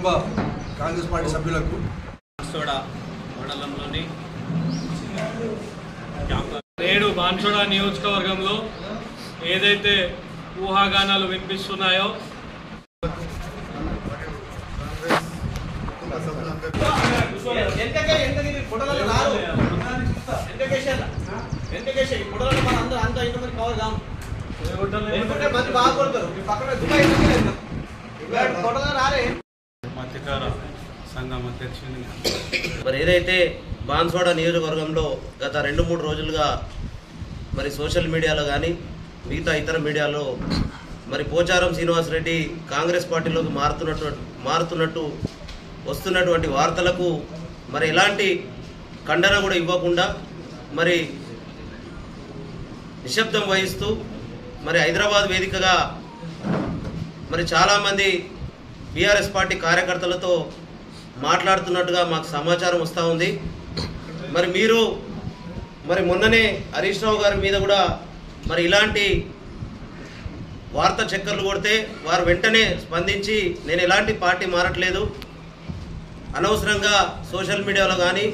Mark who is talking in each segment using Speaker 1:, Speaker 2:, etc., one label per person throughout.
Speaker 1: కుటుంబ కాంగ్రెస్ పార్టీ సభ్యులకు
Speaker 2: బాన్సోడా మండలంలోని నేడు బాన్సోడా నియోజకవర్గంలో ఏదైతే ఊహాగానాలు వినిపిస్తున్నాయో
Speaker 3: మరి ఏదైతే బాన్సోడా నియోజకవర్గంలో గత 2-3 రోజులుగా మరి సోషల్ మీడియాలో కానీ మిగతా ఇతర మీడియాలో మరి పోచారం శ్రీనివాసరెడ్డి కాంగ్రెస్ పార్టీలోకి మారుతున్నట్టు వస్తున్నటువంటి వార్తలకు మరి ఎలాంటి ఖండన కూడా ఇవ్వకుండా మరి నిశ్శబ్దం వహిస్తూ మరి హైదరాబాద్ వేదికగా మరి చాలామంది బీఆర్ఎస్ పార్టీ కార్యకర్తలతో మాట్లాడుతున్నట్టుగా మాకు సమాచారం వస్తూ ఉంది. మరి మీరు మరి మొన్ననే హరీష్ రావు గారి మీద కూడా మరి ఇలాంటి వార్త చక్కర్లు కొడితే వారు వెంటనే స్పందించి నేను ఎలాంటి పార్టీ మారట్లేదు, అనవసరంగా సోషల్ మీడియాలో కానీ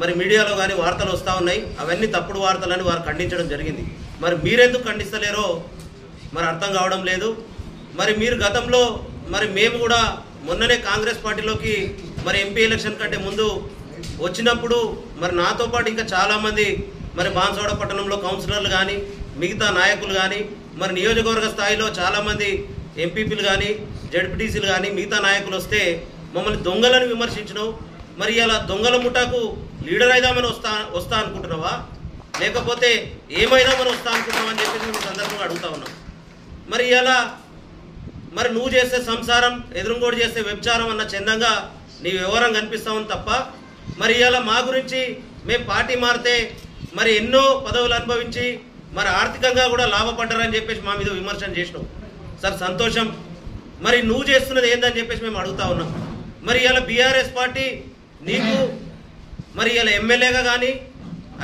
Speaker 3: మరి మీడియాలో కానీ వార్తలు వస్తూ ఉన్నాయి, అవన్నీ తప్పుడు వార్తలని వారు ఖండించడం జరిగింది. మరి మీరెందుకు ఖండిస్తలేరో మరి అర్థం కావడం లేదు. మరి మీరు గతంలో మరి మేము కూడా మొన్ననే కాంగ్రెస్ పార్టీలోకి మరి ఎంపీ ఎలక్షన్ కంటే ముందు వచ్చినప్పుడు మరి నాతో పాటు ఇంకా చాలామంది మరి బాన్సోడా పట్టణంలో కౌన్సిలర్లు కానీ మిగతా నాయకులు కానీ మరి నియోజకవర్గ స్థాయిలో చాలామంది ఎంపీపీలు కానీ జడ్పీటీసీలు కానీ మిగతా నాయకులు వస్తే మమ్మల్ని దొంగలను విమర్శించినావు. మరి ఇలా దొంగల ముఠాకు లీడర్ అయిదామని వస్తా అనుకుంటున్నావా, లేకపోతే ఏమైదామని వస్తా అనుకుంటున్నావా అని చెప్పేసి మేము సందర్భంగా అడుగుతా ఉన్నాం. మరి ఇలా మరి నువ్వు చేసే సంసారం ఎదురుగోడు చేసే వ్యభిచారం అన్న చందంగా నీ వివరం కనిపిస్తామని తప్ప మరి ఇలా మా గురించి మేము పార్టీ మారితే మరి ఎన్నో పదవులు అనుభవించి మరి ఆర్థికంగా కూడా లాభపడ్డారని చెప్పేసి మా మీద విమర్శన చేసినాం. సార్ సంతోషం, మరి నువ్వు చేస్తున్నది ఏందని చెప్పేసి మేము అడుగుతా ఉన్నాం. మరి ఇలా బీఆర్ఎస్ పార్టీ నీకు మరి ఇలా ఎమ్మెల్యేగా కానీ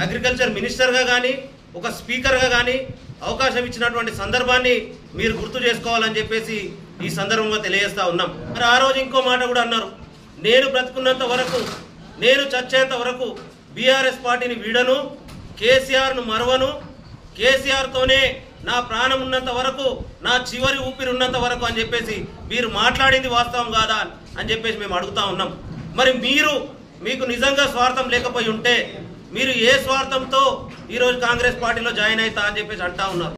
Speaker 3: అగ్రికల్చర్ మినిస్టర్గా కానీ ఒక స్పీకర్గా కానీ అవకాశం ఇచ్చినటువంటి సందర్భాన్ని మీరు గుర్తు చేసుకోవాలని చెప్పేసి ఈ సందర్భంగా తెలియజేస్తూ ఉన్నాం. మరి ఆ రోజు ఇంకో మాట కూడా అన్నారు, నేను బ్రతుకున్నంత వరకు, నేను చచ్చేంత వరకు బీఆర్ఎస్ పార్టీని వీడను, కేసీఆర్ను మరవను, కేసీఆర్తోనే నా ప్రాణం ఉన్నంత వరకు, నా చివరి ఊపిరి ఉన్నంత వరకు అని చెప్పేసి మీరు మాట్లాడింది వాస్తవం కాదా అని చెప్పేసి మేము అడుగుతా ఉన్నాం. మరి మీకు నిజంగా స్వార్థం లేకపోయి ఉంటే మీరు ఏ స్వార్థంతో ఈరోజు కాంగ్రెస్ పార్టీలో జాయిన్ అవుతా అని చెప్పేసి అంటా ఉన్నారు.